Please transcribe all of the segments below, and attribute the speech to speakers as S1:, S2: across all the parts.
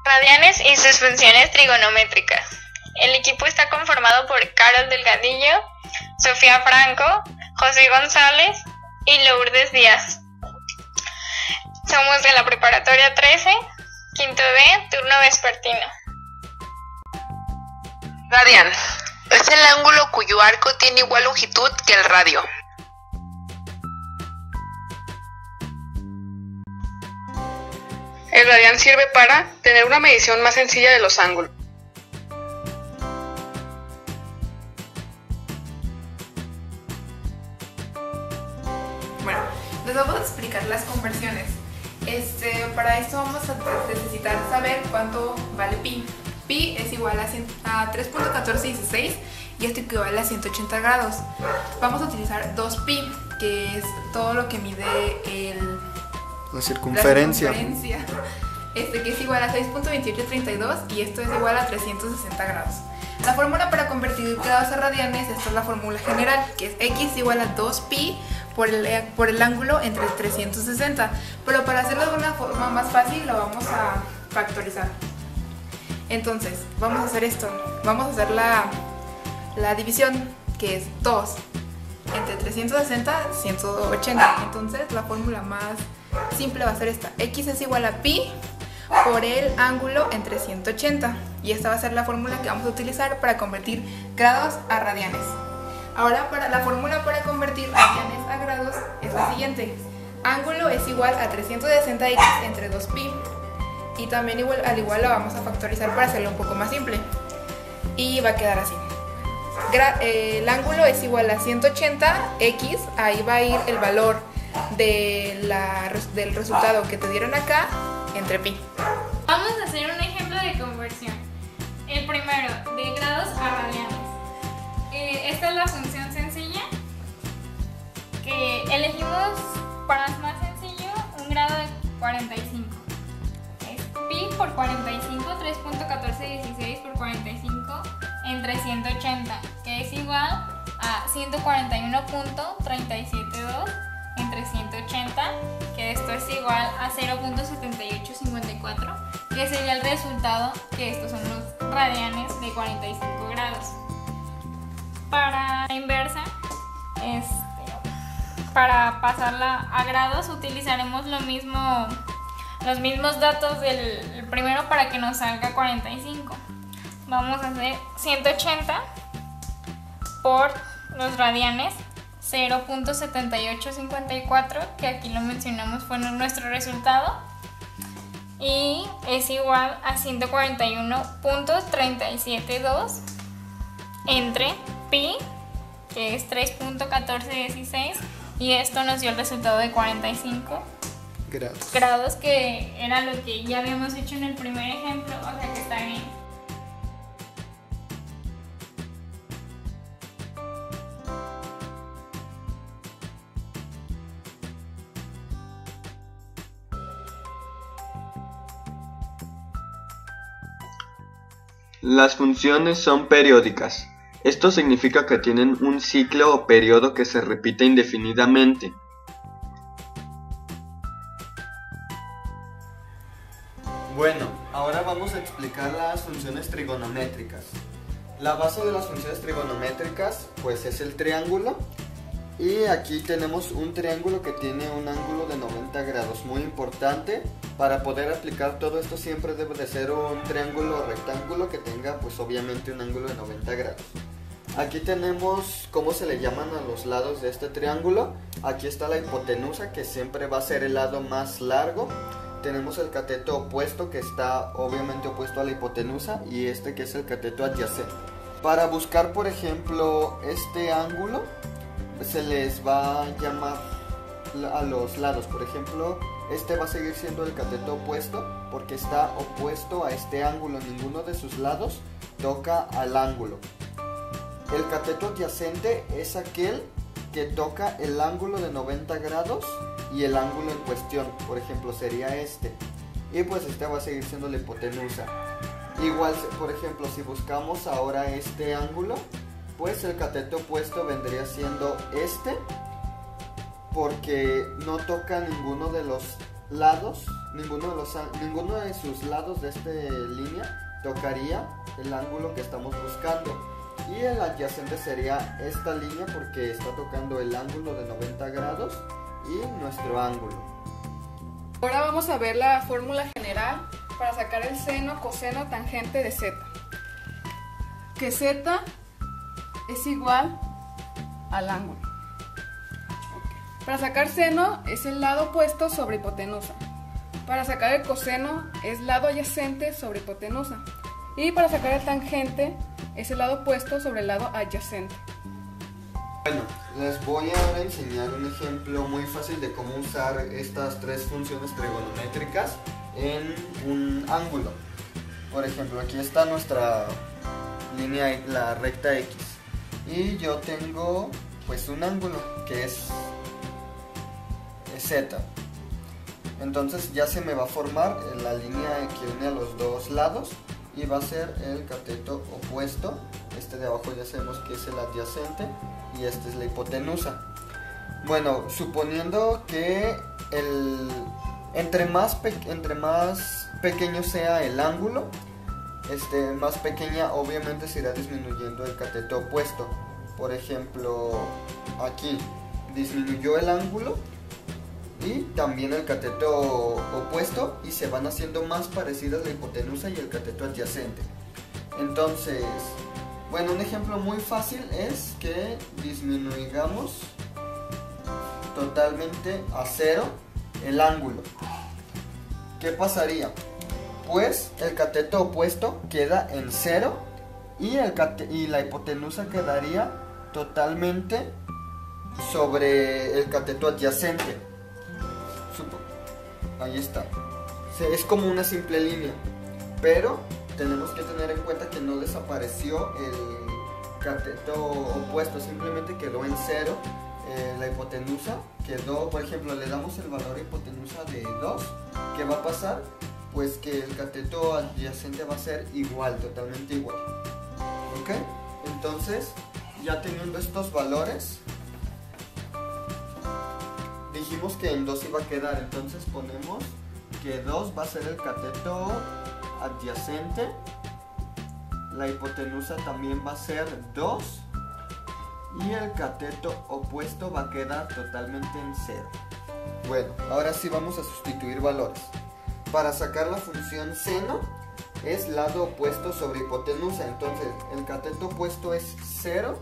S1: Radianes y sus funciones trigonométricas. El equipo está conformado por Carol Delgadillo, Sofía Franco, José González y Lourdes Díaz. Somos de la preparatoria 13, quinto D, turno vespertino.
S2: Radian es el ángulo cuyo arco tiene igual longitud que el radio.
S3: El radian sirve para tener una medición más sencilla de los ángulos.
S4: Bueno, les vamos a explicar las conversiones. Para esto vamos a necesitar saber cuánto vale pi. Pi es igual a 3.1416 y esto equivale a 180 grados. Vamos a utilizar 2pi, que es todo lo que mide
S5: la circunferencia.
S4: Que es igual a 6.2832 y esto es igual a 360 grados. La fórmula para convertir grados a radianes, esta es la fórmula general, que es x igual a 2pi por el ángulo entre 360. Pero para hacerlo de una forma más fácil lo vamos a factorizar. Entonces, vamos a hacer esto. Vamos a hacer la división, que es 2 entre 360, 180. Entonces, la fórmula más simple va a ser esta. X es igual a pi por el ángulo entre 180. Y esta va a ser la fórmula que vamos a utilizar para convertir grados a radianes. Ahora, la fórmula para convertir radianes a grados es la siguiente. Ángulo es igual a 360x entre 2pi. Y también al igual la vamos a factorizar para hacerlo un poco más simple. Y va a quedar así. El ángulo es igual a 180x, ahí va a ir el valor del resultado que te dieron acá entre pi.
S1: Vamos a hacer un ejemplo de conversión. El primero, de grados a radianes. Esta es la función sencilla que elegimos para más sencillo, un grado de 45. Es pi por 45, 3.1416 por 45 entre 180, que es igual a 141.372 entre 180, que esto es igual a 0.7854, que sería el resultado, que estos son los radianes de 45 grados. Para la inversa, para pasarla a grados utilizaremos los mismos datos del primero para que nos salga 45. Vamos a hacer 180 por los radianes 0.7854, que aquí lo mencionamos, fue nuestro resultado, y es igual a 141.372 entre pi, que es 3.1416, y esto nos dio el resultado de 45 grados, que era lo que ya habíamos hecho en el primer ejemplo, o sea que está bien.
S6: Las funciones son periódicas. Esto significa que tienen un ciclo o periodo que se repite indefinidamente.
S5: Bueno, ahora vamos a explicar las funciones trigonométricas. La base de las funciones trigonométricas pues es el triángulo. Y aquí tenemos un triángulo que tiene un ángulo de 90 grados, muy importante. Para poder aplicar todo esto siempre debe de ser un triángulo rectángulo que tenga pues obviamente un ángulo de 90 grados. Aquí tenemos cómo se le llaman a los lados de este triángulo. Aquí está la hipotenusa, que siempre va a ser el lado más largo. Tenemos el cateto opuesto, que está obviamente opuesto a la hipotenusa, y este que es el cateto adyacente. Para buscar por ejemplo este ángulo se les va a llamar a los lados. Por ejemplo, este va a seguir siendo el cateto opuesto porque está opuesto a este ángulo. Ninguno de sus lados toca al ángulo. El cateto adyacente es aquel que toca el ángulo de 90 grados y el ángulo en cuestión. Por ejemplo, sería este. Y pues este va a seguir siendo la hipotenusa. Igual, por ejemplo, si buscamos ahora este ángulo, pues el cateto opuesto vendría siendo este, porque no toca ninguno de los lados ninguno de sus lados de esta línea tocaría el ángulo que estamos buscando. Y el adyacente sería esta línea porque está tocando el ángulo de 90 grados y nuestro ángulo.
S3: Ahora vamos a ver la fórmula general para sacar el seno, coseno, tangente de z. Que z es igual al ángulo. Para sacar seno es el lado opuesto sobre hipotenusa. Para sacar el coseno es lado adyacente sobre hipotenusa. Y para sacar el tangente es el lado opuesto sobre el lado adyacente.
S5: Bueno, les voy a enseñar un ejemplo muy fácil de cómo usar estas tres funciones trigonométricas en un ángulo. Por ejemplo, aquí está nuestra línea, la recta X. Y yo tengo pues un ángulo que es Z. Entonces ya se me va a formar la línea que une a los dos lados y va a ser el cateto opuesto. Este de abajo ya sabemos que es el adyacente y este es la hipotenusa. Bueno, suponiendo que entre más pequeño sea el ángulo, más pequeña obviamente se irá disminuyendo el cateto opuesto. Por ejemplo, aquí disminuyó el ángulo y también el cateto opuesto y se van haciendo más parecidas la hipotenusa y el cateto adyacente. Entonces, bueno, un ejemplo muy fácil es que disminuyamos totalmente a cero el ángulo. ¿Qué pasaría? Pues el cateto opuesto queda en cero y la hipotenusa quedaría totalmente sobre el cateto adyacente. Ahí está. Es como una simple línea, pero tenemos que tener en cuenta que no desapareció el cateto opuesto, simplemente quedó en cero. La hipotenusa quedó, por ejemplo, le damos el valor hipotenusa de 2. ¿Qué va a pasar? Pues que el cateto adyacente va a ser igual, totalmente igual. ¿Ok? Entonces, ya teniendo estos valores, dijimos que en 2 iba a quedar, entonces ponemos que 2 va a ser el cateto adyacente, la hipotenusa también va a ser 2 y el cateto opuesto va a quedar totalmente en 0. Bueno, ahora sí vamos a sustituir valores. Para sacar la función seno es lado opuesto sobre hipotenusa, entonces el cateto opuesto es 0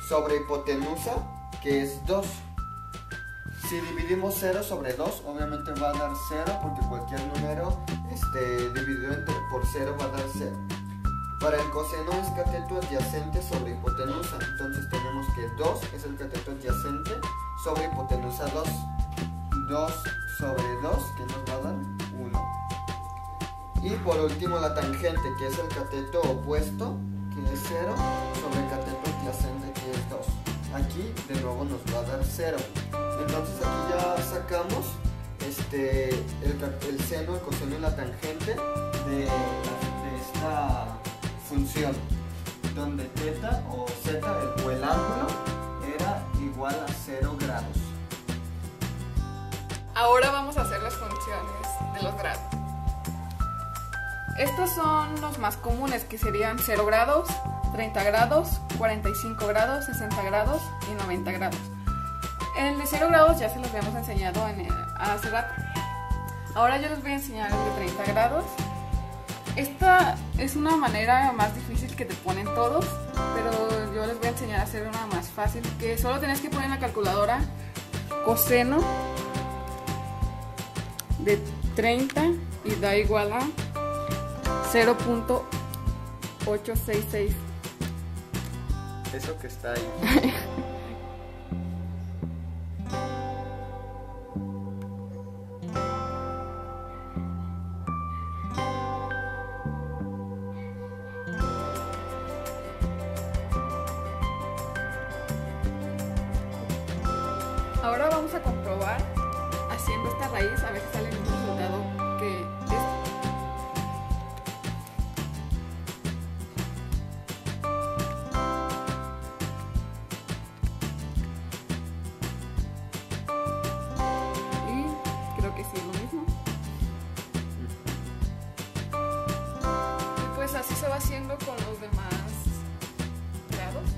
S5: sobre hipotenusa, que es 2. Si dividimos 0 sobre 2, obviamente va a dar 0, porque cualquier número dividido por 0 va a dar 0. Para el coseno es cateto adyacente sobre hipotenusa, entonces tenemos que 2 es el cateto adyacente sobre hipotenusa 2. 2 sobre 2, que nos va a dar 1. Y por último la tangente, que es el cateto opuesto, que es 0, sobre el cateto adyacente, que es 2. Aquí de nuevo nos va a dar 0. Entonces aquí ya sacamos el seno, el coseno y la tangente de esta función, donde θ o z o el ángulo era igual a 0 grados.
S3: Ahora vamos a hacer las funciones de los grados. Estos son los más comunes, que serían 0 grados, 30 grados, 45 grados, 60 grados y 90 grados. El de 0 grados ya se los habíamos enseñado hace rato. Ahora yo les voy a enseñar el de 30 grados. Esta es una manera más difícil que te ponen todos, pero yo les voy a enseñar a hacer una más fácil, que solo tenés que poner en la calculadora coseno de 30 y da igual a 0.866.
S5: Eso que está ahí.
S3: Ahora vamos a comprobar haciendo esta raíz a ver si sale el mismo resultado que este. Y creo que sí, lo haciendo con los demás grados?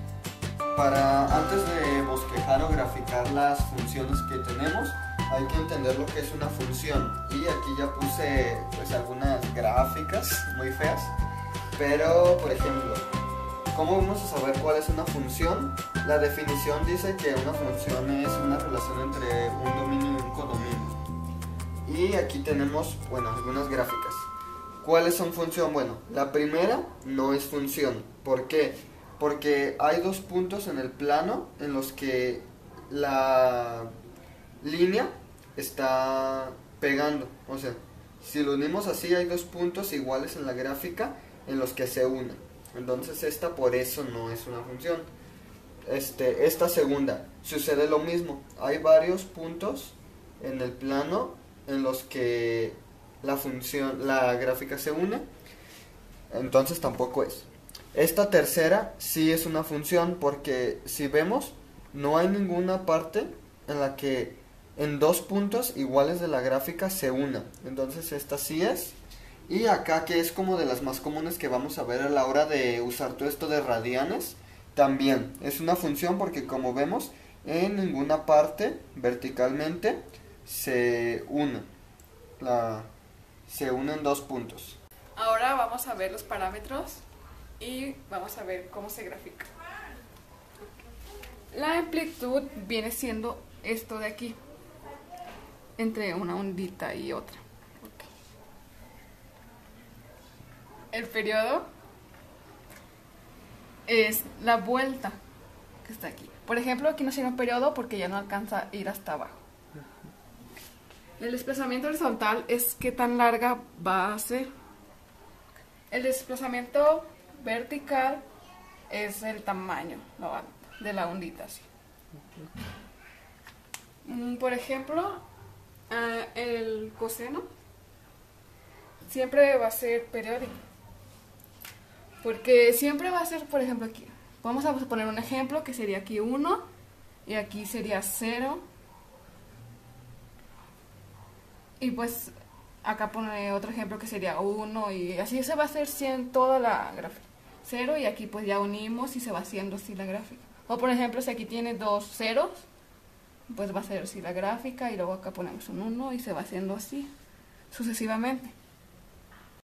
S5: Antes de bosquejar o graficar las funciones que tenemos, hay que entender lo que es una función. Y aquí ya puse pues algunas gráficas muy feas, pero por ejemplo, ¿cómo vamos a saber cuál es una función? La definición dice que una función es una relación entre un dominio y un codominio. Y aquí tenemos, bueno, algunas gráficas. ¿Cuáles son función? Bueno, la primera no es función. ¿Por qué? Porque hay dos puntos en el plano en los que la línea está pegando. O sea, si lo unimos así, hay dos puntos iguales en la gráfica en los que se unen. Entonces esta por eso no es una función. Esta segunda sucede lo mismo. Hay varios puntos en el plano en los que la gráfica se une. Entonces tampoco es. Esta tercera sí es una función, porque si vemos, no hay ninguna parte en la que en dos puntos iguales de la gráfica se una. Entonces esta sí es. Y acá, que es como de las más comunes que vamos a ver a la hora de usar todo esto de radianes, también es una función, porque como vemos, en ninguna parte verticalmente se une. Se unen dos puntos.
S3: Ahora vamos a ver los parámetros y vamos a ver cómo se grafica. La amplitud viene siendo esto de aquí, entre una ondita y otra. El periodo es la vuelta que está aquí. Por ejemplo, aquí no tiene un periodo porque ya no alcanza a ir hasta abajo. El desplazamiento horizontal es qué tan larga va a ser. El desplazamiento vertical es el tamaño de la ondita, así. Por ejemplo, el coseno siempre va a ser periódico, porque siempre va a ser, por ejemplo, aquí. Vamos a poner un ejemplo que sería aquí 1 y aquí sería 0. Y pues acá pone otro ejemplo que sería 1 y así se va a hacer toda la gráfica. 0 y aquí pues ya unimos y se va haciendo así la gráfica. O por ejemplo, si aquí tiene dos ceros, pues va a ser así la gráfica y luego acá ponemos un 1 y se va haciendo así sucesivamente.